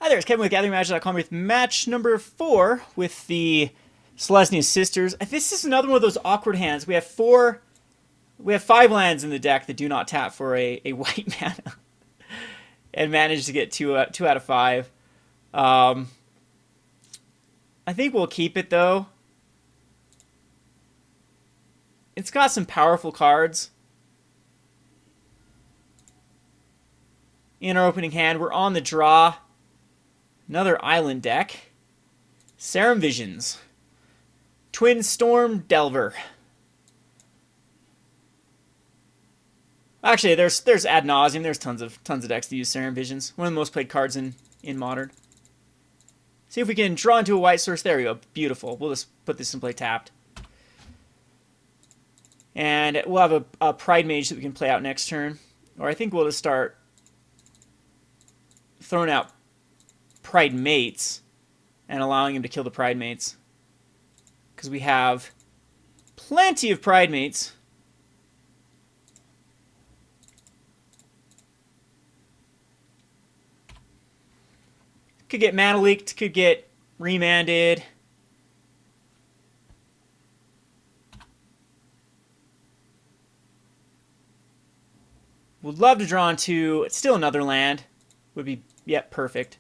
Hi there, it's Kevin with GatheringMagic.com with match number 4 with the Selesnya sisters. This is another one of those awkward hands. We have 5 lands in the deck that do not tap for a white mana, and managed to get 2 out of 5. I think we'll keep it though. It's got some powerful cards in our opening hand. We're on the draw. Another island deck. Serum Visions. Twin Storm Delver. Actually, there's ad nauseum. There's tons of decks that use Serum Visions. One of the most played cards in Modern. See if we can draw into a white source. There we go. Beautiful. We'll just put this in play tapped. And we'll have a Pridemage that we can play out next turn. Or I think we'll just start throwing out Pridemates and allowing him to kill the Pridemates. Because we have plenty of Pridemates. Could get mana leaked, could get remanded. Would love to draw into still another land. Would be, yep, perfect.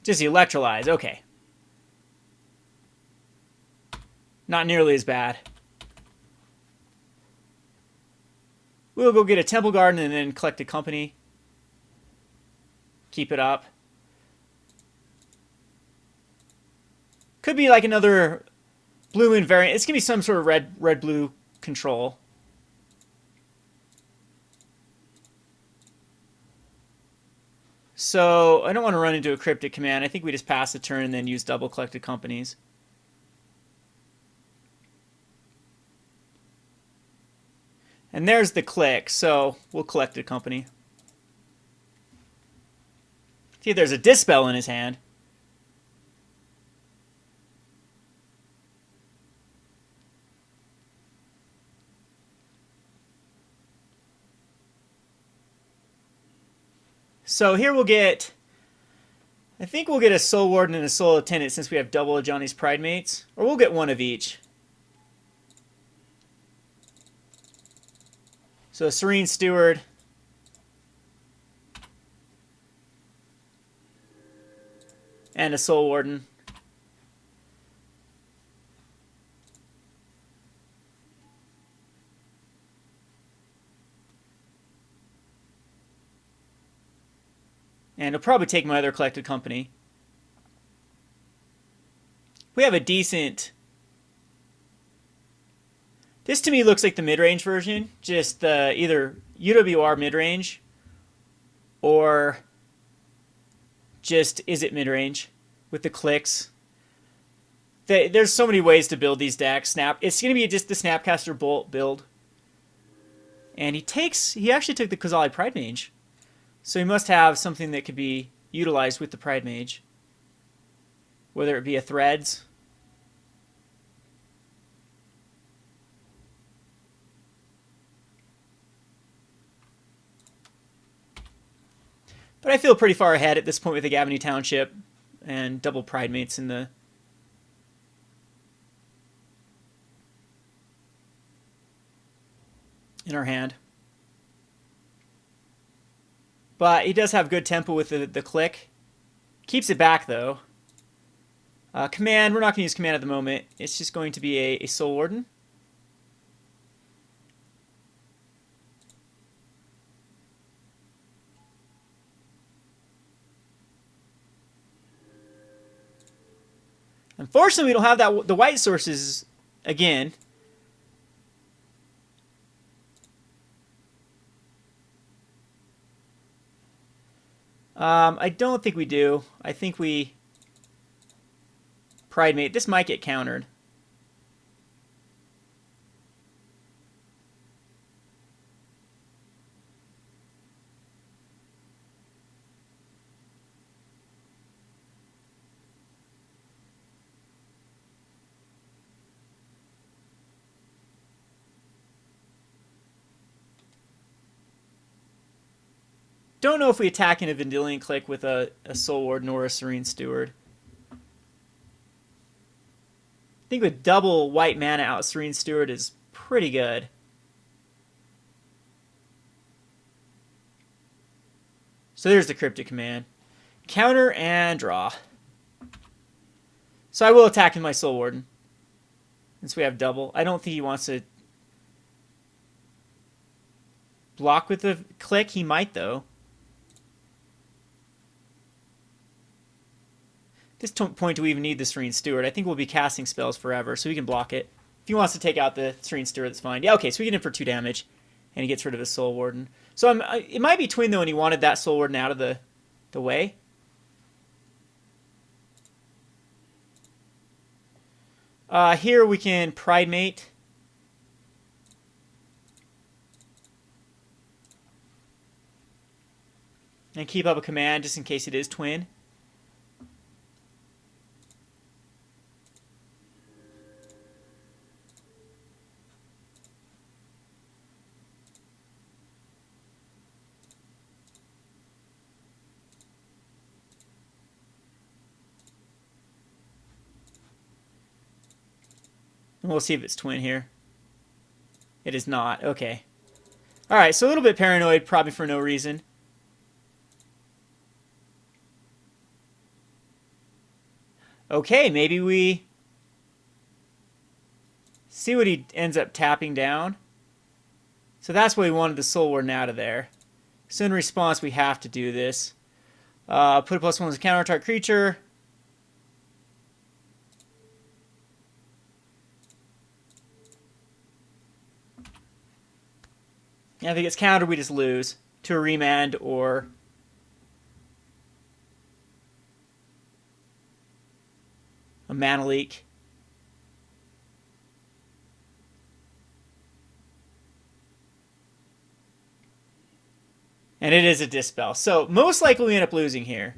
Just electrolyze, okay. Not nearly as bad. We'll go get a Temple Garden and then collect a company. Keep it up. Could be like another blue moon variant. It's going to be some sort of red-blue control. So I don't want to run into a Cryptic Command. I think we just pass the turn and then use double collected companies. And there's the click, so we'll collect a company. See if there's a Dispel in his hand. So here we'll get, I think we'll get a Soul Warden and a Soul Attendant since we have double Ajani's Pridemates. Or we'll get one of each. So a Serene Steward. And a Soul Warden. And it'll probably take my other collected company. We have a decent... This to me looks like the mid-range version. Just either UWR mid-range or just is it mid-range with the clicks. There's so many ways to build these decks. It's going to be just the Snapcaster Bolt build. And he actually took the Qasali Pridemage. So he must have something that could be utilized with the Pridemage. Whether it be a Threads. But I feel pretty far ahead at this point with the Gavony Township and double Pridemates in our hand. But he does have good tempo with the click. Keeps it back, though. Command, we're not going to use command at the moment. It's just going to be a Soul Warden. Unfortunately, we don't have the white sources again. I don't think we do. I think we Pridemate. This might get countered. don't know if we attack in a Vendilion Clique with a Soul Warden or a Serene Steward. I think with double white mana out, Serene Steward is pretty good. So there's the Cryptic Command. Counter and draw. So I will attack in my Soul Warden. Since we have double. I don't think he wants to block with the Clique. He might, though. At this point, do we even need the Serene Steward? I think we'll be casting spells forever, so we can block it. If he wants to take out the Serene Steward, that's fine. Yeah, okay, so we get in for 2 damage, and he gets rid of his Soul Warden. So it might be Twin, though, and he wanted that Soul Warden out of the way. Here we can Pridemate. And keep up a command just in case it is Twin. And we'll see if it's Twin here. It is not. Okay. Alright, so a little bit paranoid, probably for no reason. Okay, maybe we see what he ends up tapping down. So that's why we wanted the Soul Warden out of there. So in response, we have to do this. Put a +1 as a counter target creature. And if it gets countered, we just lose to a remand or a mana leak. And it is a Dispel. So most likely we end up losing here.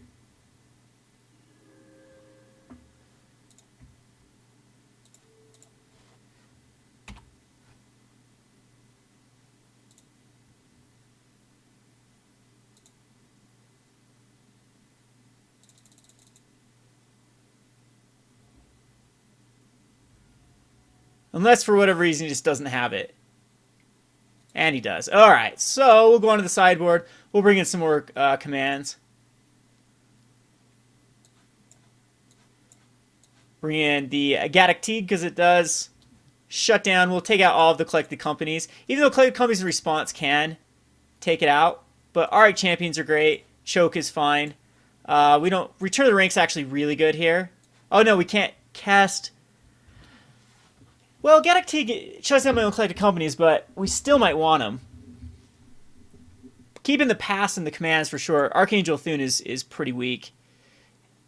Unless for whatever reason he just doesn't have it. And he does. Alright, so we'll go on to the sideboard. We'll bring in some more commands. Bring in the Gaddock Teeg because it does shut down. We'll take out all of the collected companies. Even though collected companies' response can take it out. But Auriok Champions are great. Choke is fine. We don't... Return of the Rank's actually really good here. Oh no, we can't cast... Well, Gaddock Teeg shuts down my own collected companies, but we still might want them. Keeping the pass and the commands for sure. Archangel of Thune is pretty weak.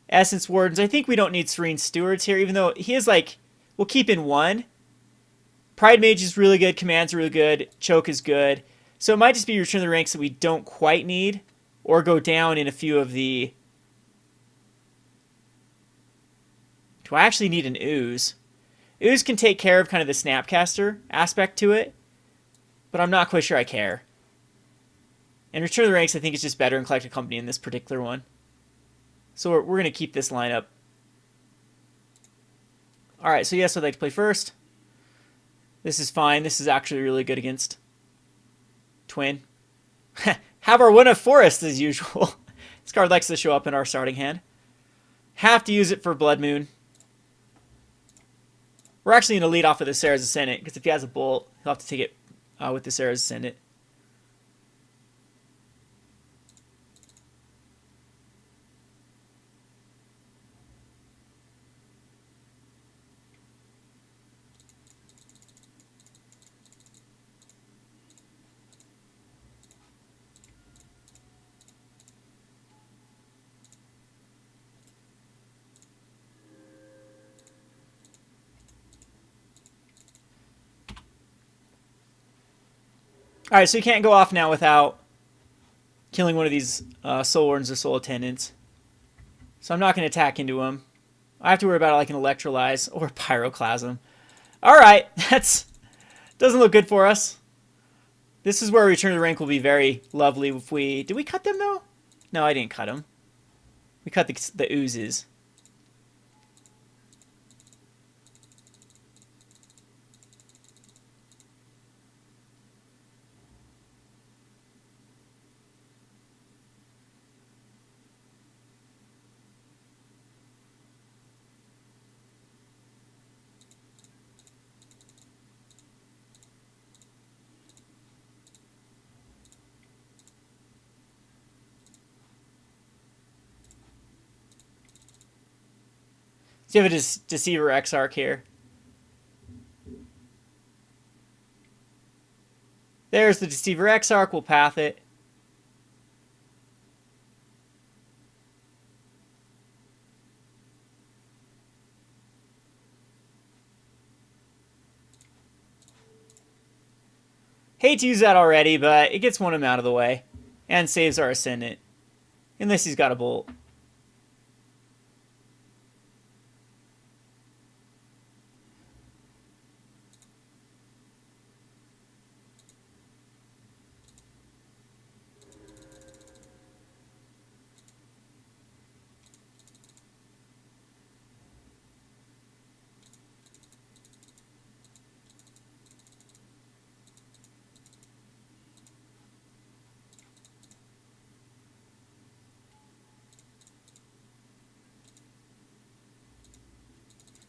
Essence Wardens. I think we don't need Serene Stewards here, even though he is like... We'll keep in 1. Pridemage is really good. Commands are really good. Choke is good. So it might just be Return of the Ranks that we don't quite need. Or go down in a few of the... Do I actually need an Ooze? Ooze can take care of kind of the Snapcaster aspect to it, but I'm not quite sure I care. And Return of the Ranks, I think, is just better in Collected Company in this particular one. So we're going to keep this lineup. Alright, so yes, I'd like to play first. This is fine. This is actually really good against Twin. Have our One of Forest as usual. This card likes to show up in our starting hand. Have to use it for Blood Moon. We're actually going to lead off with the Serra Ascendant, because if he has a Bolt, he'll have to take it with the Serra Ascendant. Alright, so you can't go off now without killing one of these Soul Wardens or Soul Attendants. So I'm not going to attack into him. I have to worry about like an Electrolyze or Pyroclasm. Alright, that's doesn't look good for us. This is where Return to the Rank will be very lovely if we... Did we cut them, though? No, I didn't cut them. We cut the oozes. So you have a Deceiver Exarch here. There's the Deceiver Exarch. We'll path it. Hate to use that already, but it gets one of them out of the way. And saves our Ascendant. Unless he's got a Bolt.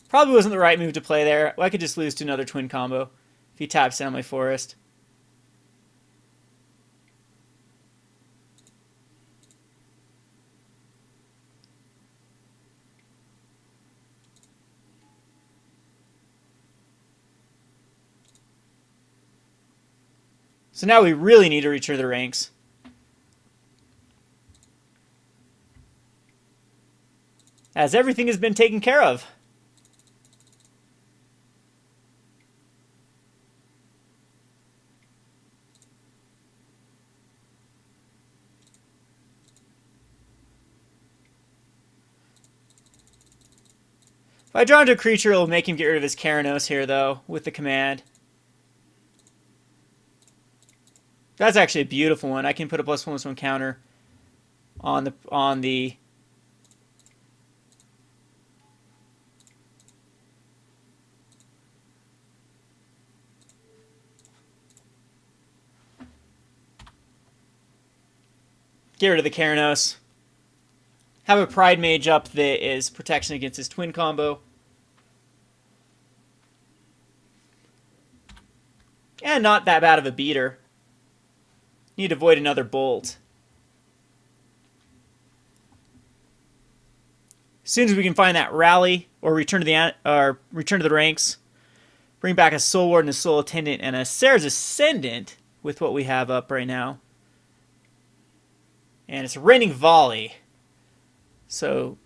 Probably wasn't the right move to play there. I could just lose to another twin combo if he taps down my forest. So now we really need to return the ranks. As everything has been taken care of. If I draw into a creature, it'll make him get rid of his Keranos here, though, with the command. That's actually a beautiful one. I can put a +1/+1 counter on the get rid of the Keranos. Have a Pridemage up that is protection against his twin combo. And not that bad of a beater. Need to avoid another bolt. As soon as we can find that rally or return to the ranks, bring back a Soul Warden, a Soul Attendant, and a Serra Ascendant with what we have up right now. And it's a Raining Volley. So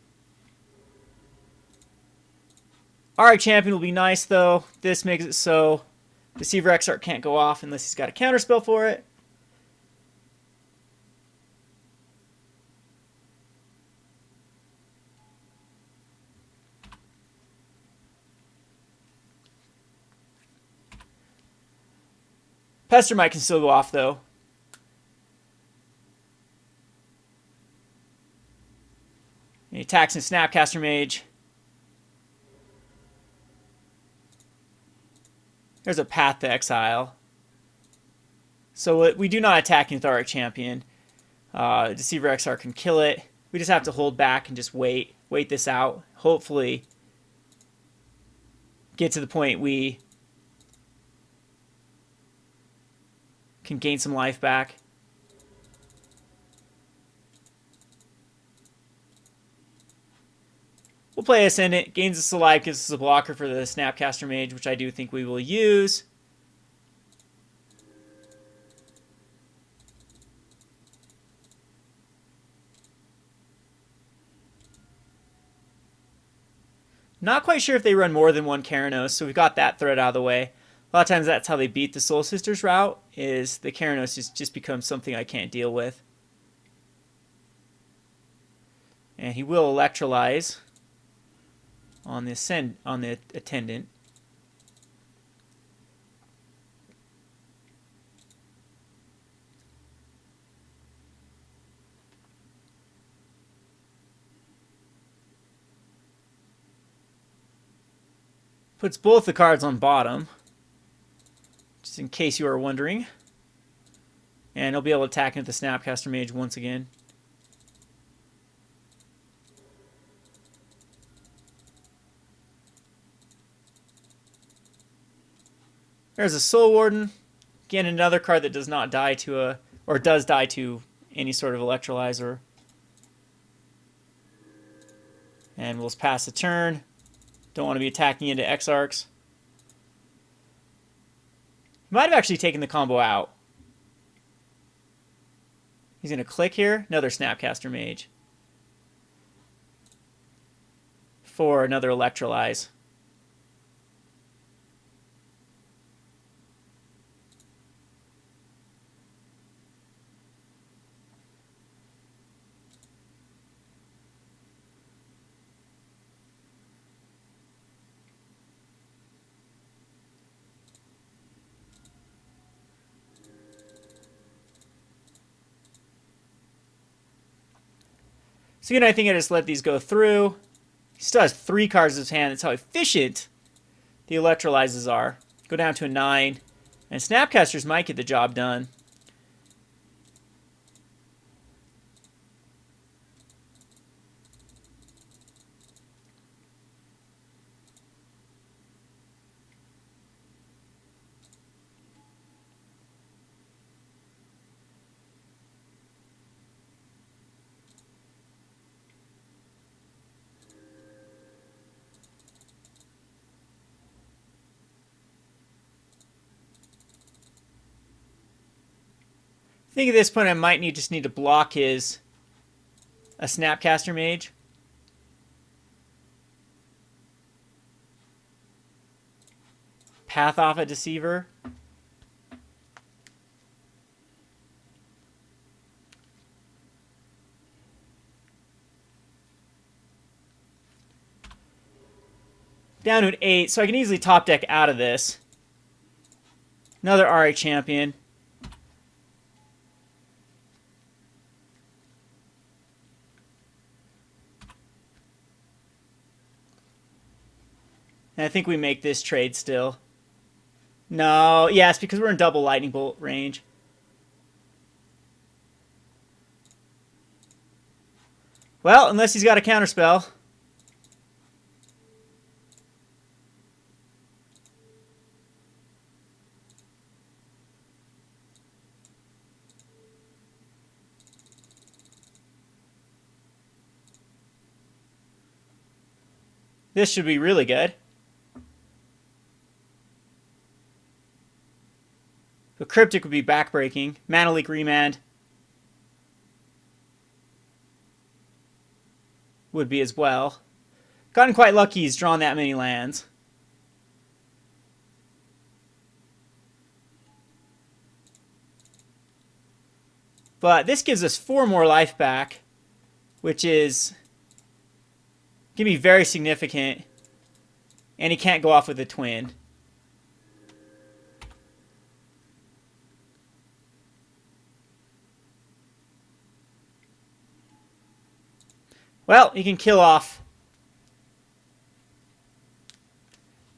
Auriok Champion will be nice, though. This makes it so Deceiver Exarch can't go off unless he's got a counterspell for it. Pestermite can still go off, though. He attacks in Snapcaster Mage. There's a Path to Exile. So we do not attack with Auriok Champion. Deceiver Exarch can kill it. We just have to hold back and just wait. Wait this out. Hopefully get to the point we can gain some life back. We'll play Ascendant, gains us a life, gives us a blocker for the Snapcaster Mage, which I do think we will use. Not quite sure if they run more than one Keranos, so we've got that threat out of the way. A lot of times that's how they beat the Soul Sisters route, is the Keranos just becomes something I can't deal with. And he will Electrolyze on the Attendant. Puts both the cards on bottom, just in case you are wondering. And he'll be able to attack into the Snapcaster Mage once again. There's a Soul Warden. Again, another card that does not die to a, or does die to any sort of electrolyzer. And we'll just pass the turn. Don't want to be attacking into Exarchs. Might have actually taken the combo out. He's going to click here. Another Snapcaster Mage. For another Electrolyze. So again, I think I just let these go through. He still has 3 cards in his hand. That's how efficient the Electrolyzes are. Go down to a 9. And Snapcasters might get the job done. I think at this point I might just need to block a Snapcaster Mage. Path off a Deceiver. Down to an 8, so I can easily top deck out of this. Another Auriok Champion. And I think we make this trade still. No, yes, because we're in double lightning bolt range. Well, unless he's got a counterspell. This should be really good. The Cryptic would be backbreaking. Mana Leak Remand would be as well. Gotten quite lucky he's drawn that many lands. But this gives us 4 more life back, which is going to be very significant. And he can't go off with a twin. Well, he can kill off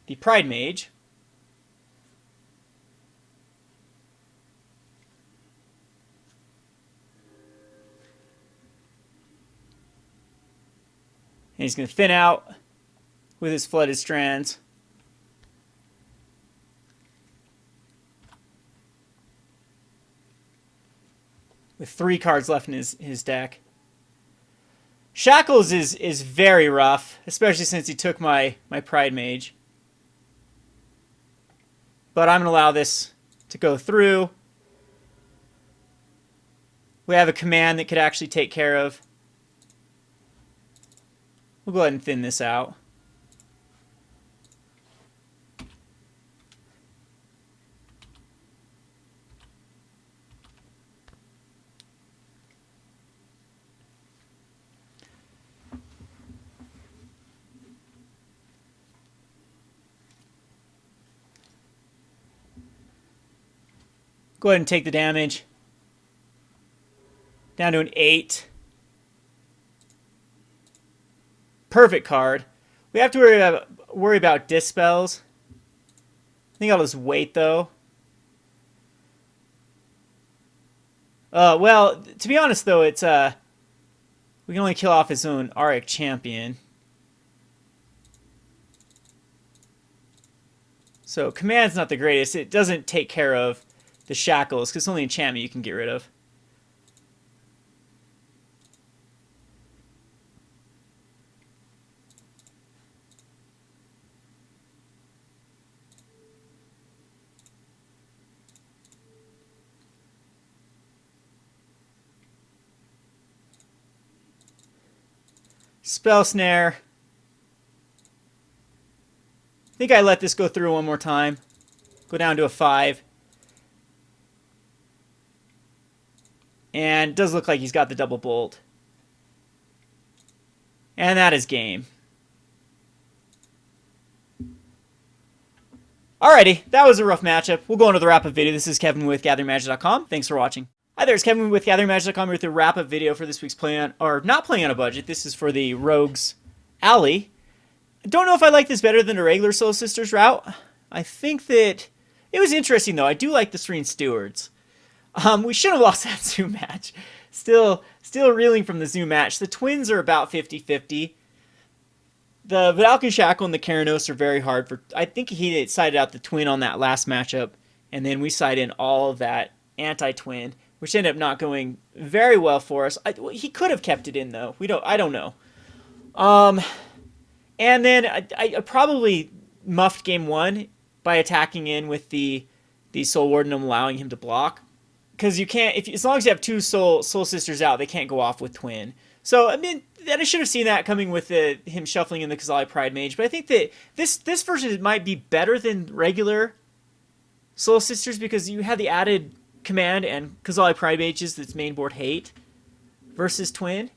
the Pridemage. And he's going to thin out with his Flooded Strands. With 3 cards left in his deck. Shackles is very rough, especially since he took my Pridemage. But I'm going to allow this to go through. We have a command that could actually take care of. We'll go ahead and thin this out. Go ahead and take the damage. Down to an 8. Perfect card. We have to worry about worry about dispels. I think I'll just wait, though. Well, to be honest, though, it's, we can only kill off his own Auriok Champion. So, Command's not the greatest. It doesn't take care of the Shackles, because it's only enchantment you can get rid of. Spell Snare. I think I let this go through one more time. Go down to a 5. And it does look like he's got the double bolt. And that is game. Alrighty, that was a rough matchup. We'll go on to the wrap-up video. This is Kevin with GatheringMagic.com. Thanks for watching. Hi there, it's Kevin with GatheringMagic.com here with a wrap-up video for this week's play on, or not playing on a budget. This is for the Rogues Alley. I don't know if I like this better than a regular Soul Sisters route. I think that it was interesting, though. I do like the Serene Stewards. We should have lost that Zoom match. Still reeling from the Zoom match. The Twins are about 50-50. The Vidalcan Shackle and the Keranos are very hard for. I think he sided out the Twin on that last matchup, and then we side in all of that anti-Twin, which ended up not going very well for us. He could have kept it in, though. I don't know. And then I probably muffed game 1 by attacking in with the Soul Warden and allowing him to block. Because you can't, as long as you have 2 Soul Sisters out, they can't go off with Twin. So, I mean, I should have seen that coming with him shuffling in the Qasali Pridemage. But I think that this version might be better than regular Soul Sisters because you have the added Command and Qasali Pridemages that's main board hate versus Twin.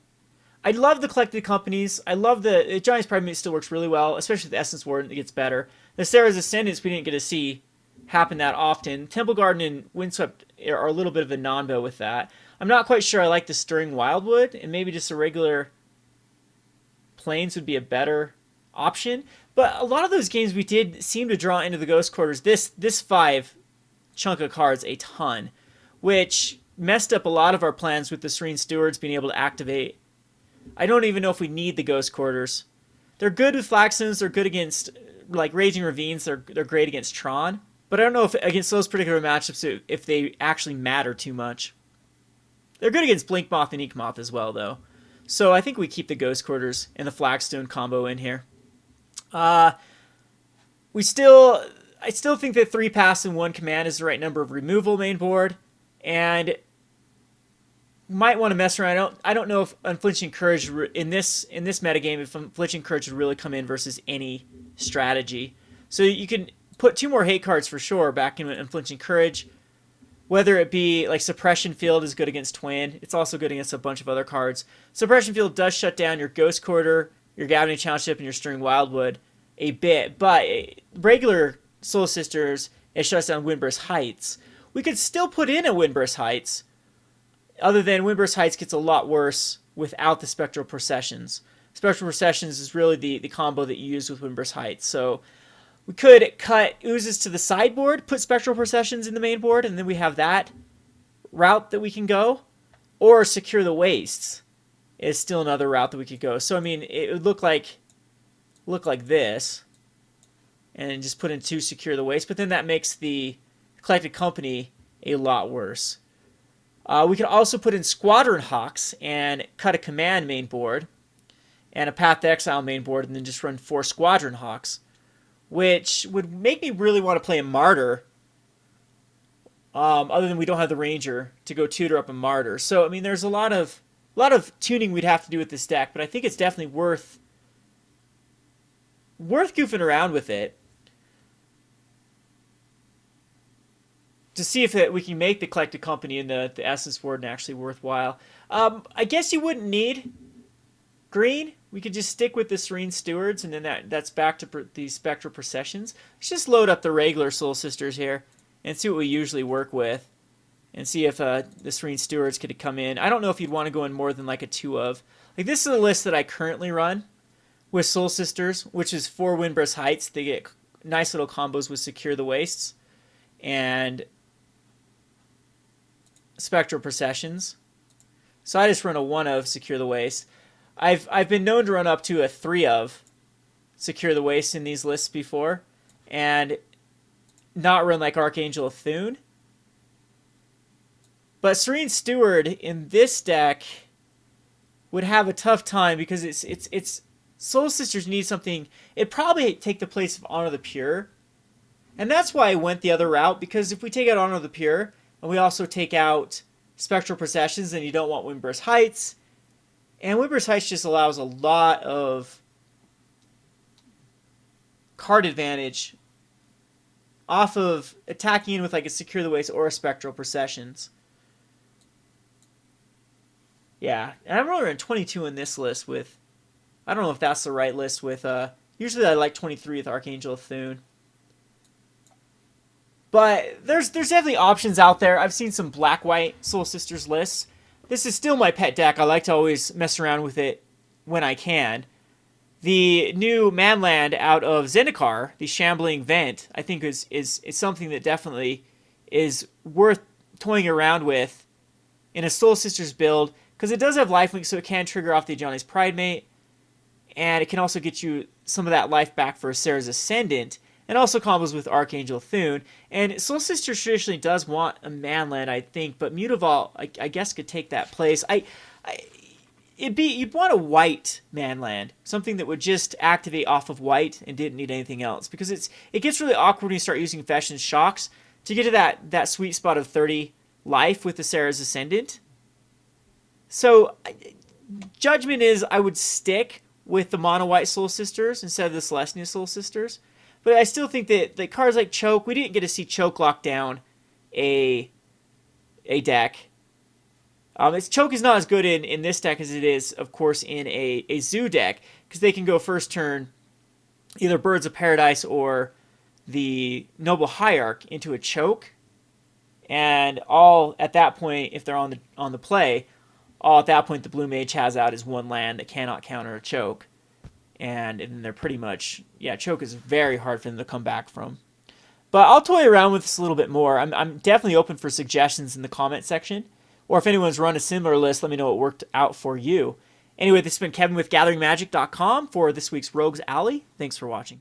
I love the collected companies. I love the Ajani's Pridemate still works really well, especially the Essence Warden. It gets better. The Serra's Ascendant we didn't get to see happen that often. Temple Garden and Windswept are a little bit of a non-bow with that. I'm not quite sure I like the Stirring Wildwood, and maybe just a regular Plains would be a better option. But a lot of those games we did seem to draw into the Ghost Quarters. This 5 chunk of cards a ton, which messed up a lot of our plans with the Serene Stewards being able to activate. I don't even know if we need the Ghost Quarters. They're good with Flagstones. They're good against, like, Raging Ravines. They're great against Tron. But I don't know if against those particular matchups if they actually matter too much. They're good against Blink Moth and Ink Moth as well, though. So I think we keep the Ghost Quarters and the Flagstone combo in here. I still think that 3 pass and 1 command is the right number of removal main board. And might want to mess around. I don't know if Unflinching Courage in this metagame, if Unflinching Courage would really come in versus any strategy. So you can put 2 more hate cards for sure back in Unflinching Courage. Whether it be like Suppression Field is good against Twin. It's also good against a bunch of other cards. Suppression Field does shut down your Ghost Quarter, your Gavony Township, and your Stirring Wildwood a bit. But regular Soul Sisters, it shuts down Windburst Heights. We could still put in a Windburst Heights. Other than Windburst Heights gets a lot worse without the Spectral Processions. Spectral Processions is really the combo that you use with Windburst Heights. So we could cut Oozes to the sideboard, put Spectral Processions in the main board, and then we have that route that we can go. Or Secure the Wastes is still another route that we could go. So, I mean, it would look like this. And just put in 2 Secure the Wastes. But then that makes the Collected Company a lot worse. We could also put in Squadron Hawks and cut a Command main board and a Path to Exile main board and then just run 4 Squadron Hawks, which would make me really want to play a Martyr, other than we don't have the Ranger to go tutor up a Martyr. So, I mean, there's a lot of tuning we'd have to do with this deck, but I think it's definitely worth goofing around with it to see if we can make the Collected Company and the Essence Warden actually worthwhile. I guess you wouldn't need green. We could just stick with the Serene Stewards, and then that's back to the Spectral Processions. Let's just load up the regular Soul Sisters here and see what we usually work with, and see if the Serene Stewards could come in. I don't know if you'd want to go in more than like a 2 of. Like, this is the list that I currently run with Soul Sisters, which is 4 Windburst Heights. They get nice little combos with Secure the Wastes and Spectral Processions. So I just run a 1 of Secure the Waste. I've been known to run up to a 3 of Secure the Waste in these lists before, and not run like Archangel of Thune. But Serene Steward in this deck would have a tough time because it's Soul Sisters need something. It'd probably take the place of Honor the Pure. And that's why I went the other route, because if we take out Honor the Pure, and we also take out Spectral Processions, then you don't want Windburst Heights. And Windburst Heights just allows a lot of card advantage off of attacking in with like a Secure the Waste or a Spectral Processions. Yeah, and I'm rolling 22 in this list with, I don't know if that's the right list with, usually I like 23 with Archangel of Thune. But there's definitely options out there. I've seen some black-white Soul Sisters lists. This is still my pet deck. I like to always mess around with it when I can. The new Manland out of Zendikar, the Shambling Vent, I think is something that definitely is worth toying around with in a Soul Sisters build, because it does have lifelink, so it can trigger off the Ajani's Pridemate, and it can also get you some of that life back for Serra's Ascendant, and also combos with Archangel of Thune. And Soul Sisters traditionally does want a Manland, I think, but Mutavault, I guess, could take that place. You'd want a white Manland, something that would just activate off of white and didn't need anything else, because it gets really awkward when you start using Fetch and Shocks to get to that sweet spot of 30 life with the Serra's Ascendant. So, judgment is I would stick with the mono-white Soul Sisters instead of the Selesnya Soul Sisters. But I still think that the cards like Choke, we didn't get to see Choke lock down a deck. Choke is not as good in this deck as it is, of course, in a Zoo deck, because they can go first turn either Birds of Paradise or the Noble Hierarch into a Choke, and all at that point, if they're on the play, all at that point the Blue Mage has out is 1 land that cannot counter a Choke. And they're pretty much, yeah, Choke is very hard for them to come back from. But I'll toy around with this a little bit more. I'm definitely open for suggestions in the comment section. Or if anyone's run a similar list, let me know what worked out for you. Anyway, this has been Kevin with GatheringMagic.com for this week's Rogues Alley. Thanks for watching.